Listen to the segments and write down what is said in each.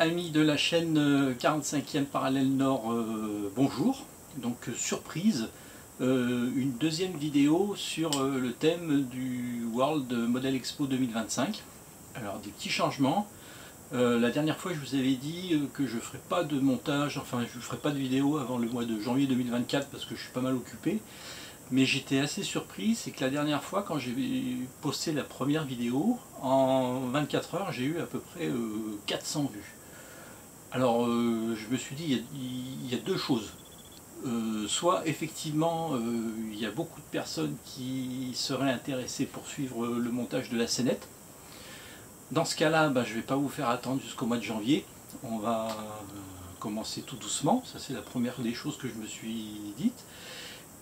amis de la chaîne 45e parallèle nord, bonjour. Donc surprise, une deuxième vidéo sur le thème du World Model Expo 2025. Alors des petits changements. La dernière fois je vous avais dit que je ne ferai pas de montage, enfin je ne ferai pas de vidéo avant le mois de janvier 2024 parce que je suis pas mal occupé. Mais j'étais assez surpris, c'est que la dernière fois quand j'ai posté la première vidéo, en 24 heures j'ai eu à peu près 400 vues. Alors je me suis dit, il y a deux choses. Soit effectivement il y a beaucoup de personnes qui seraient intéressées pour suivre le montage de la scénette. Dans ce cas-là, je ne vais pas vous faire attendre jusqu'au mois de janvier. On va commencer tout doucement, ça c'est la première des choses que je me suis dite.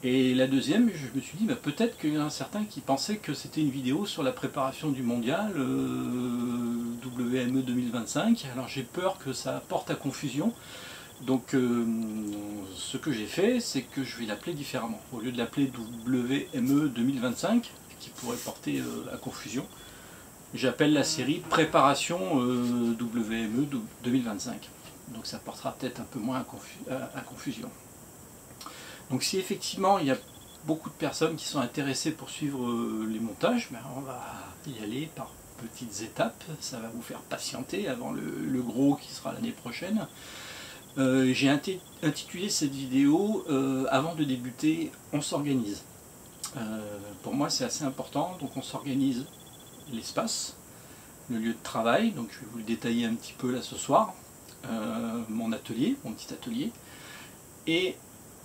Et la deuxième, je me suis dit, peut-être qu'il y en a certains qui pensaient que c'était une vidéo sur la préparation du mondial WME 2025. Alors j'ai peur que ça porte à confusion. Donc ce que j'ai fait, c'est que je vais l'appeler différemment. Au lieu de l'appeler WME 2025, qui pourrait porter à confusion, j'appelle la série Préparation WME 2025. Donc ça portera peut-être un peu moins à confusion. Donc si effectivement il y a beaucoup de personnes qui sont intéressées pour suivre les montages, on va y aller par petites étapes, ça va vous faire patienter avant le gros qui sera l'année prochaine. J'ai intitulé cette vidéo avant de débuter, on s'organise. Pour moi c'est assez important, donc on s'organise l'espace, le lieu de travail, donc je vais vous le détailler un petit peu là ce soir, mon atelier, mon petit atelier, et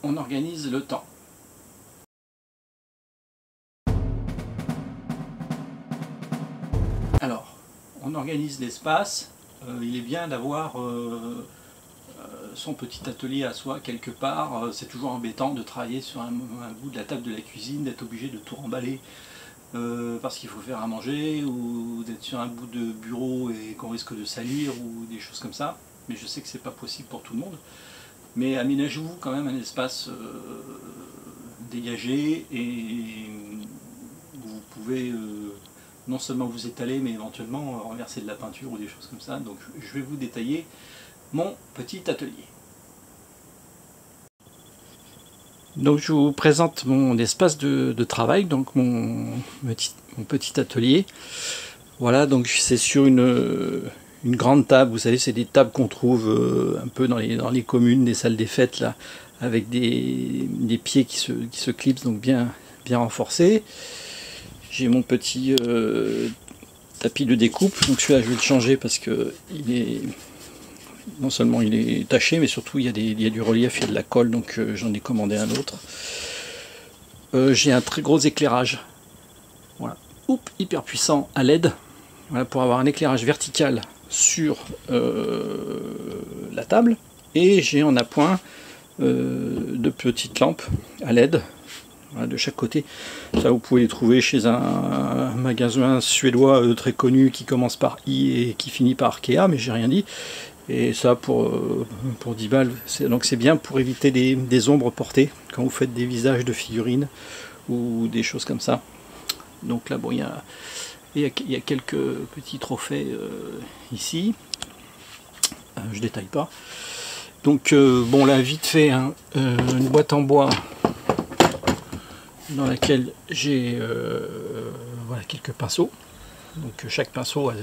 on organise le temps. Alors, on organise l'espace. Il est bien d'avoir son petit atelier à soi quelque part. C'est toujours embêtant de travailler sur un bout de la table de la cuisine, d'être obligé de tout remballer parce qu'il faut faire à manger, ou d'être sur un bout de bureau et qu'on risque de salir, ou des choses comme ça. Mais je sais que c'est pas possible pour tout le monde. Mais aménagez-vous quand même un espace dégagé, et vous pouvez non seulement vous étaler, mais éventuellement renverser de la peinture ou des choses comme ça. Donc je vais vous détailler mon petit atelier. Donc je vous présente mon espace de travail, donc mon petit atelier. Voilà, donc c'est sur une grande table, vous savez, c'est des tables qu'on trouve un peu dans les communes, des salles des fêtes, là, avec des pieds qui se clipsent, donc bien renforcés. J'ai mon petit tapis de découpe, donc celui-là je vais le changer parce que non seulement il est taché, mais surtout il y a du relief, il y a de la colle, donc j'en ai commandé un autre. J'ai un très gros éclairage, voilà, hyper puissant à LED, voilà, pour avoir un éclairage vertical sur la table, et j'ai en appoint de petites lampes à LED, voilà, de chaque côté. Ça vous pouvez les trouver chez un magasin suédois très connu qui commence par I et qui finit par Arkea, mais j'ai rien dit. Et ça pour 10 balles, donc c'est bien pour éviter des ombres portées quand vous faites des visages de figurines ou des choses comme ça. Donc là bon, il y a quelques petits trophées ici, je détaille pas. Donc bon, là vite fait, hein, une boîte en bois dans laquelle j'ai voilà, quelques pinceaux. Donc chaque pinceau a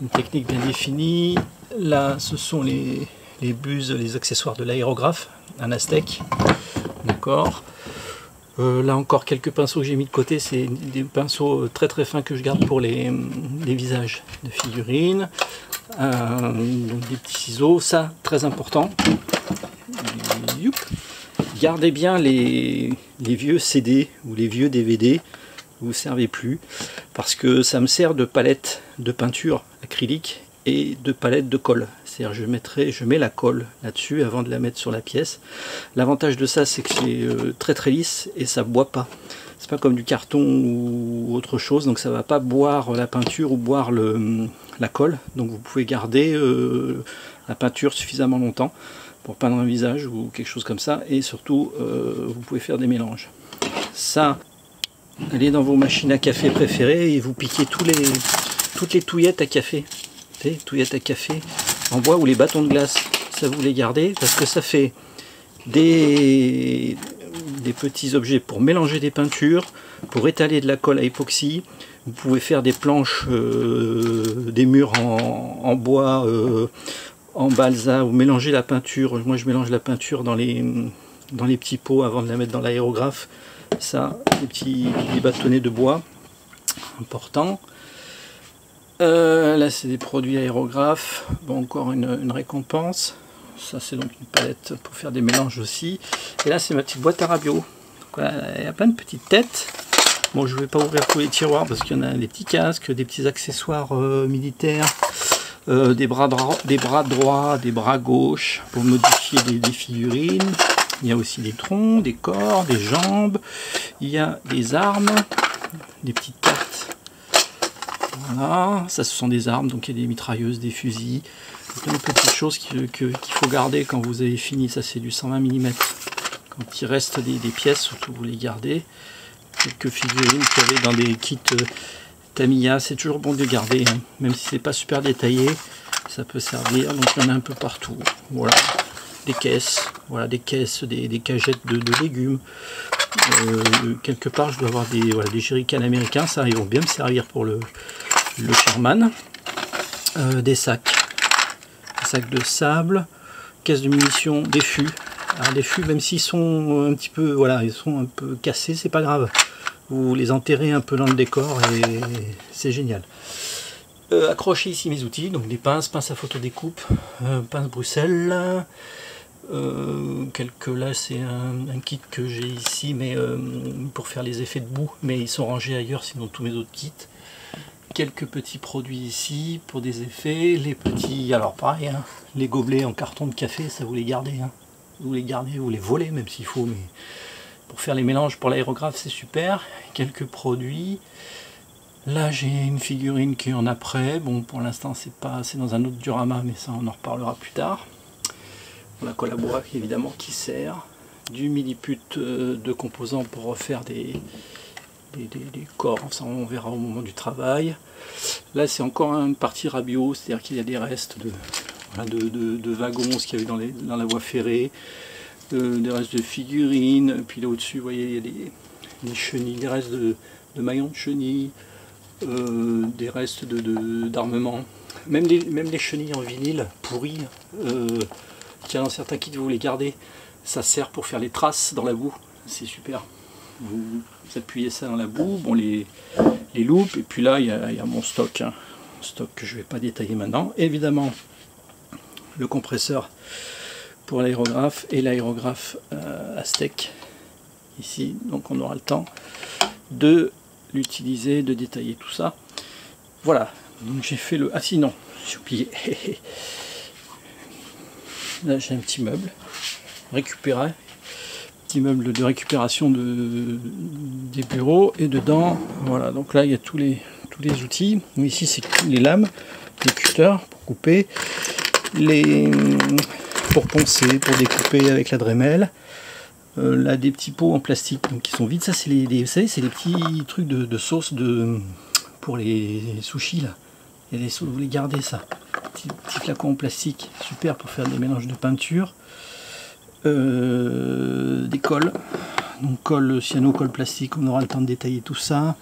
une technique bien définie. Là ce sont les buses, les accessoires de l'aérographe, un Aztec, d'accord. Là encore quelques pinceaux que j'ai mis de côté, c'est des pinceaux très très fins que je garde pour les visages de figurines. Donc des petits ciseaux, ça très important. Youp. Gardez bien les vieux CD ou les vieux DVD, vous ne servez plus, parce que ça me sert de palette de peinture acrylique et de palette de colle. C'est-à-dire je mets la colle là-dessus avant de la mettre sur la pièce. L'avantage de ça, c'est que c'est très très lisse et ça ne boit pas. C'est pas comme du carton ou autre chose, donc ça ne va pas boire la peinture ou boire la colle. Donc vous pouvez garder la peinture suffisamment longtemps pour peindre un visage ou quelque chose comme ça, et surtout vous pouvez faire des mélanges. Ça, allez dans vos machines à café préférées et vous piquez toutes les touillettes à café. Touillettes à café, en bois ou les bâtons de glace, ça vous les gardez parce que ça fait des petits objets pour mélanger des peintures, pour étaler de la colle à époxy. Vous pouvez faire des planches, des murs en bois, en balsa, ou mélanger la peinture. Moi je mélange la peinture dans les petits pots avant de la mettre dans l'aérographe. Ça, des bâtonnets de bois, important. Là c'est des produits aérographes, bon, encore une récompense. Ça c'est donc une palette pour faire des mélanges aussi. Et là c'est ma petite boîte à rabiot. Donc, voilà, il y a plein de petites têtes. Bon, je ne vais pas ouvrir tous les tiroirs parce qu'il y en a des petits casques, des petits accessoires militaires, des bras droits, des bras gauches pour modifier des figurines. Il y a aussi des troncs, des corps, des jambes. Il y a des armes, des petites têtes. Voilà, ça ce sont des armes, donc il y a des mitrailleuses, des fusils. Plein de petites choses qu'il faut garder quand vous avez fini. Ça c'est du 120 mm. Quand il reste des pièces, surtout vous les gardez. Quelques figurines qu'il y avait dans des kits Tamiya, c'est toujours bon de garder, hein. Même si c'est pas super détaillé, ça peut servir. Donc il y en a un peu partout. Voilà, des caisses, voilà, des caisses, des cagettes de légumes. Quelque part, je dois avoir des jerrycans américains, ça ils vont bien me servir pour le Sherman. Des sacs de sable, caisse de munitions, des fûts. Alors les fûts, même s'ils sont un petit peu, voilà, ils sont un peu cassés, c'est pas grave. Vous les enterrez un peu dans le décor et c'est génial. Accrocher ici mes outils, donc des pinces à photo découpe, pince Bruxelles. Là c'est un kit que j'ai ici, mais pour faire les effets de boue, mais ils sont rangés ailleurs, sinon tous mes autres kits. Quelques petits produits ici pour des effets, les petits, alors pareil, hein, les gobelets en carton de café, ça vous les gardez, hein. Vous les gardez, vous les volez même s'il faut, mais pour faire les mélanges pour l'aérographe c'est super. Quelques produits. Là j'ai une figurine qui en a près. Bon, pour l'instant c'est dans un autre diorama, mais ça on en reparlera plus tard. La colle à bois évidemment qui sert. Du milliput de composants pour refaire des corps, ça on verra au moment du travail. Là c'est encore une partie rabiot, c'est-à-dire qu'il y a des restes de wagons, ce qu'il y avait dans la voie ferrée, des restes de figurines, puis là au-dessus vous voyez il y a des chenilles, des restes de maillons de chenilles, des restes d'armement, même les chenilles en vinyle pourries, qu'il y a dans certains kits, vous les gardez, ça sert pour faire les traces dans la boue, c'est super. Vous appuyez ça dans la boue, bon, les loupes, et puis là il y a mon stock, hein, stock que je ne vais pas détailler maintenant. Évidemment le compresseur pour l'aérographe et l'aérographe Aztec ici, donc on aura le temps de l'utiliser, de détailler tout ça. Voilà, donc j'ai fait ah sinon, j'ai oublié. Là j'ai un petit meuble récupéré, petit meuble de récupération des bureaux, et dedans, voilà, donc là il y a tous les outils. Donc ici c'est les lames, les cutters pour couper, pour poncer, pour découper avec la Dremel. Là des petits pots en plastique donc, qui sont vides, ça c'est vous savez, c'est les petits trucs de sauce pour les sushis là. Il y a des sauces, vous les gardez ça. Petits flacons en plastique, super pour faire des mélanges de peinture. Des colles, donc colle cyano, colle plastique, on aura le temps de détailler tout ça.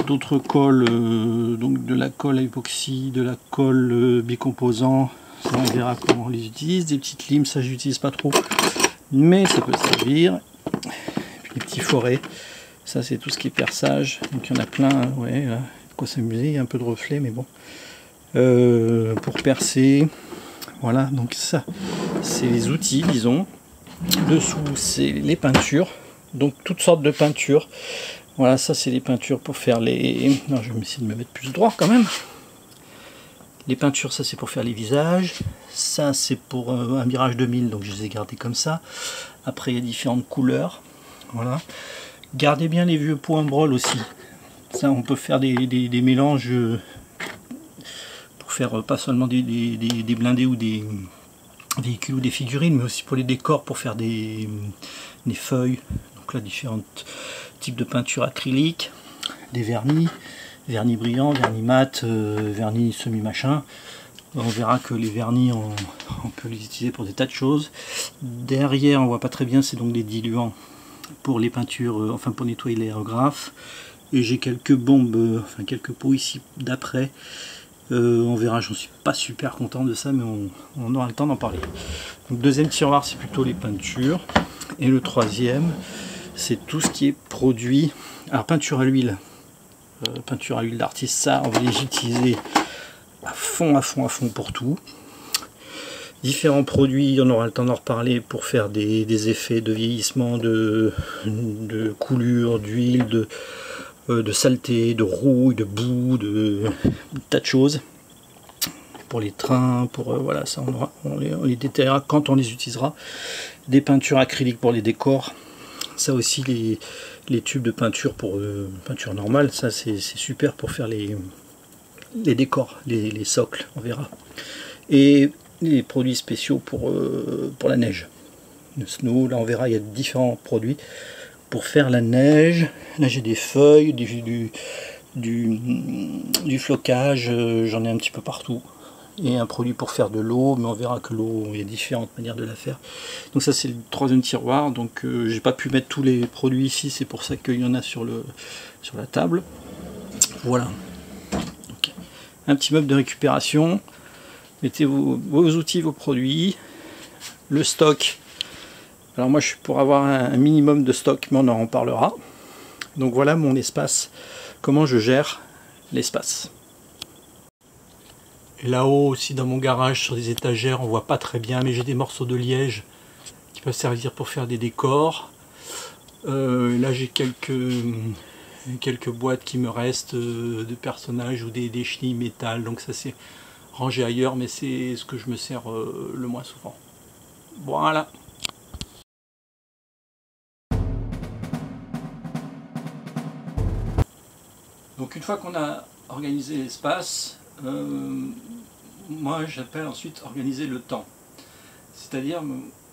D'autres colles, donc de la colle à époxy, de la colle bicomposant, ça on verra comment on les utilise. Des petites limes, ça j'utilise pas trop, mais ça peut servir. Et puis les petits forets, ça c'est tout ce qui est perçage, donc il y en a plein, ouais, là, de quoi s'amuser, il y a un peu de reflet, mais bon. Pour percer, voilà, donc ça c'est les outils, disons. Dessous c'est les peintures, donc toutes sortes de peintures. Voilà, ça c'est les peintures pour faire les... Non, je vais essayer de me mettre plus droit quand même. Les peintures, ça c'est pour faire les visages. Ça c'est pour un Mirage 2000, donc je les ai gardés comme ça. Après il y a différentes couleurs. Voilà. Gardez bien les vieux pots en brol aussi. Ça on peut faire des mélanges pour faire pas seulement des blindés ou des véhicules ou des figurines, mais aussi pour les décors, pour faire des feuilles. Donc là différents types de peinture acrylique, des vernis brillants, vernis mat, vernis semi machin. On verra que les vernis, on peut les utiliser pour des tas de choses. Derrière, on voit pas très bien, c'est donc des diluants pour les peintures, enfin pour nettoyer l'aérographe. Et j'ai quelques bombes, enfin quelques pots ici d'après. On verra, j'en suis pas super content de ça, mais on aura le temps d'en parler. Donc deuxième tiroir, c'est plutôt les peintures. Et le troisième, c'est tout ce qui est produit. Alors peinture à l'huile d'artiste, ça on va les utiliser à fond pour tout. Différents produits, on aura le temps d'en reparler pour faire des effets de vieillissement, de coulure, d'huile, de saleté, de rouille, de boue, de tas de choses. Pour les trains, pour voilà, ça on les détaillera quand on les utilisera. Des peintures acryliques pour les décors. Ça aussi, les tubes de peinture pour peinture normale, ça c'est super pour faire les décors, les socles, on verra. Et les produits spéciaux pour la neige. Le snow, là on verra, il y a différents produits pour faire la neige. Là j'ai des feuilles, du flocage, j'en ai un petit peu partout. Et un produit pour faire de l'eau, mais on verra que l'eau, il y a différentes manières de la faire. Donc ça c'est le troisième tiroir, donc j'ai pas pu mettre tous les produits ici, c'est pour ça qu'il y en a sur la table. Voilà. Okay. Un petit meuble de récupération. Mettez vos outils, vos produits. Le stock. Alors moi je suis pour avoir un minimum de stock, mais on en reparlera. Donc voilà mon espace, comment je gère l'espace. Là-haut aussi dans mon garage sur des étagères on voit pas très bien, mais j'ai des morceaux de liège qui peuvent servir pour faire des décors. Là j'ai quelques boîtes qui me restent de personnages ou des chenilles métal, donc ça c'est rangé ailleurs, mais c'est ce que je me sers le moins souvent. Voilà. Donc une fois qu'on a organisé l'espace, moi j'appelle ensuite organiser le temps. C'est-à-dire,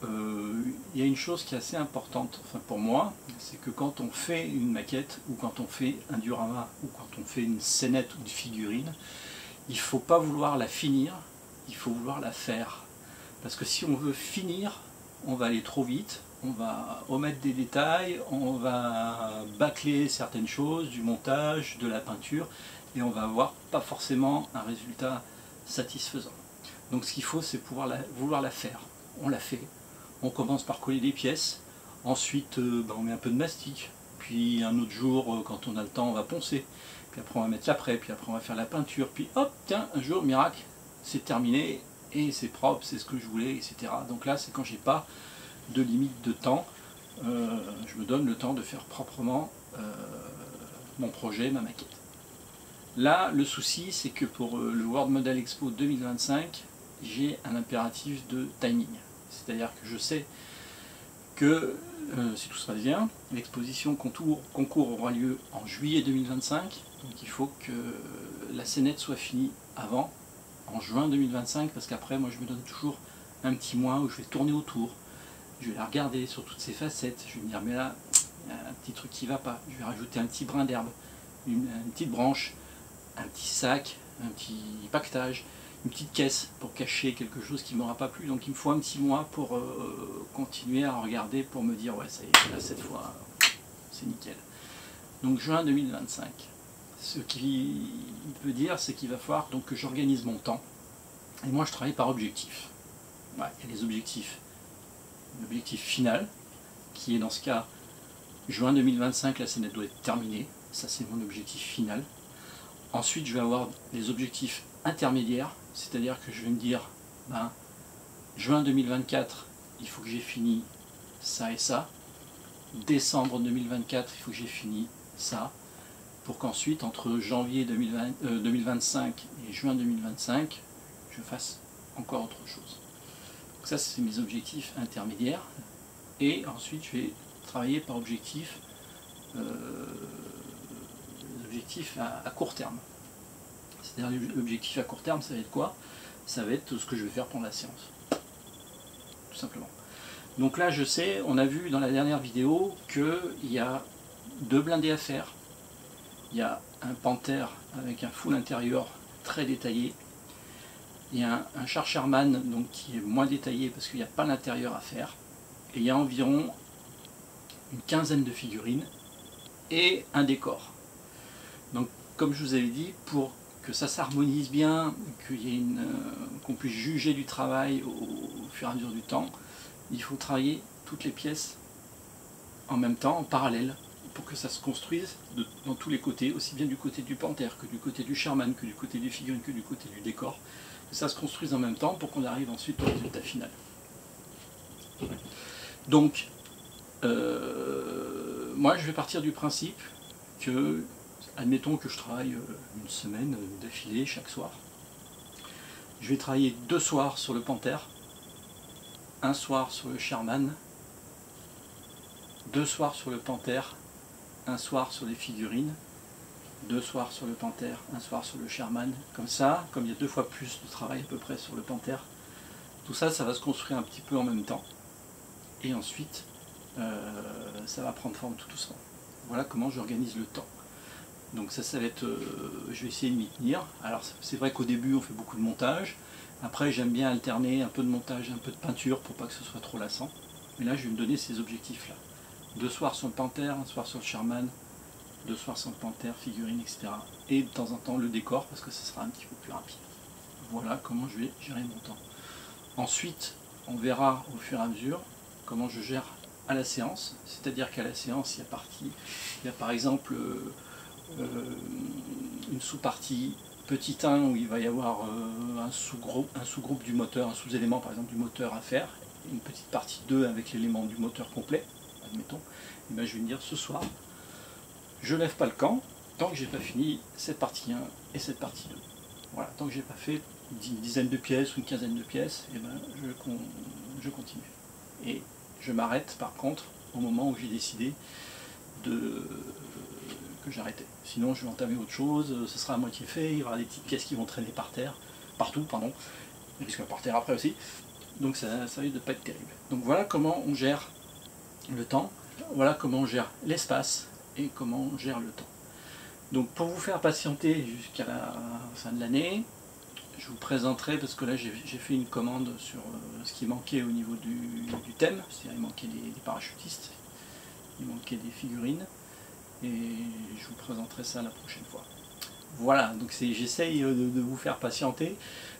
il y a une chose qui est assez importante, enfin pour moi, c'est que quand on fait une maquette, ou quand on fait un diorama, ou quand on fait une scénette ou une figurine, il ne faut pas vouloir la finir, il faut vouloir la faire. Parce que si on veut finir, on va aller trop vite, on va omettre des détails, on va bâcler certaines choses, du montage, de la peinture, et on va avoir pas forcément un résultat satisfaisant. Donc ce qu'il faut, c'est vouloir la faire. On la fait, on commence par coller des pièces, ensuite on met un peu de mastic, puis un autre jour, quand on a le temps, on va poncer, puis après on va mettre l'après, puis après on va faire la peinture, puis hop, tiens, un jour, miracle, c'est terminé, et c'est propre, c'est ce que je voulais, etc. Donc là, c'est quand j'ai pas de limite de temps, je me donne le temps de faire proprement mon projet, ma maquette. Là, le souci, c'est que pour le World Model Expo 2025, j'ai un impératif de timing. C'est-à-dire que je sais que, si tout se passe bien, l'exposition concours aura lieu en juillet 2025, donc il faut que la scénette soit finie avant, en juin 2025, parce qu'après, moi, je me donne toujours un petit mois où je vais tourner autour, je vais la regarder sur toutes ses facettes, je vais me dire, mais là, il y a un petit truc qui ne va pas, je vais rajouter un petit brin d'herbe, une petite branche, un petit sac, un petit paquetage, une petite caisse pour cacher quelque chose qui ne m'aura pas plu. Donc il me faut un petit mois pour continuer à regarder, pour me dire ouais ça y est, là cette fois c'est nickel. Donc juin 2025. Ce qui veut dire c'est qu'il va falloir donc que j'organise mon temps. Et moi je travaille par objectif. Ouais, il y a les objectifs. L'objectif final, qui est dans ce cas juin 2025, la scénette doit être terminée. Ça c'est mon objectif final. Ensuite, je vais avoir des objectifs intermédiaires, c'est-à-dire que je vais me dire, ben, juin 2024, il faut que j'ai fini ça et ça. Décembre 2024, il faut que j'ai fini ça. Pour qu'ensuite, entre janvier 2025 et juin 2025, je fasse encore autre chose. Donc ça, c'est mes objectifs intermédiaires. Et ensuite, je vais travailler par objectif à court terme. C'est-à-dire l'objectif à court terme, ça va être quoi? Ça va être ce que je vais faire pendant la séance. Tout simplement. Donc là, je sais, on a vu dans la dernière vidéo qu'il y a 2 blindés à faire. Il y a un panthère avec un full intérieur très détaillé. Il y a un char Sherman donc, qui est moins détaillé parce qu'il n'y a pas l'intérieur à faire. Et il y a environ une quinzaine de figurines et un décor. Donc comme je vous avais dit, pour que ça s'harmonise bien, qu'on puisse juger du travail au fur et à mesure du temps, il faut travailler toutes les pièces en même temps, en parallèle, pour que ça se construise dans tous les côtés, aussi bien du côté du Panther que du côté du Sherman, que du côté des figurines, que du côté du décor, que ça se construise en même temps pour qu'on arrive ensuite au résultat final. Donc, moi je vais partir du principe que, admettons que je travaille une semaine d'affilée chaque soir, je vais travailler 2 soirs sur le Panther, un soir sur le Sherman, 2 soirs sur le Panther, un soir sur les figurines, 2 soirs sur le Panther, un soir sur le Sherman, comme ça, comme il y a 2 fois plus de travail à peu près sur le Panther, tout ça, ça va se construire un petit peu en même temps, et ensuite, ça va prendre forme tout doucement. Voilà comment j'organise le temps. Donc ça va être, je vais essayer de m'y tenir. Alors c'est vrai qu'au début on fait beaucoup de montage, après j'aime bien alterner un peu de montage, un peu de peinture pour pas que ce soit trop lassant. Mais là je vais me donner ces objectifs là. 2 soirs sur le Panther, un soir sur le Sherman, 2 soirs sur le Panther, figurines, etc. Et de temps en temps le décor parce que ce sera un petit peu plus rapide. Voilà comment je vais gérer mon temps. Ensuite on verra au fur et à mesure comment je gère à la séance. C'est-à-dire qu'à la séance il y a par exemple une sous-partie petit 1 où il va y avoir un sous-groupe du moteur, un sous-élément par exemple du moteur à faire, une petite partie 2 avec l'élément du moteur complet, admettons, et bien je vais me dire ce soir, je lève pas le camp tant que j'ai pas fini cette partie 1 et cette partie 2. Voilà, tant que j'ai pas fait une dizaine de pièces ou une quinzaine de pièces, et ben je continue. Et je m'arrête par contre au moment où j'ai décidé que j'arrêtais. Sinon je vais entamer autre chose, ce sera à moitié fait, il y aura des petites pièces qui vont traîner par terre, partout, pardon, il risque par terre après aussi, donc ça risque de ne pas être terrible. Donc voilà comment on gère le temps, voilà comment on gère l'espace et comment on gère le temps. Donc pour vous faire patienter jusqu'à la fin de l'année, je vous présenterai, parce que là j'ai fait une commande sur ce qui manquait au niveau du thème, c'est-à-dire il manquait des parachutistes, il manquait des figurines, et je vous présenterai ça la prochaine fois. Voilà, donc j'essaye de vous faire patienter,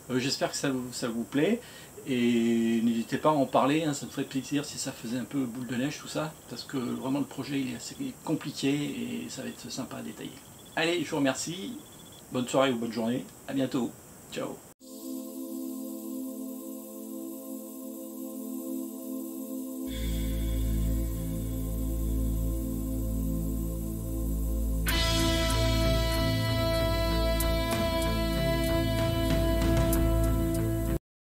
j'espère que ça vous plaît, et n'hésitez pas à en parler, hein, ça me ferait plaisir si ça faisait un peu boule de neige tout ça, parce que vraiment le projet il est assez compliqué et ça va être sympa à détailler. Allez, je vous remercie, bonne soirée ou bonne journée, à bientôt, ciao.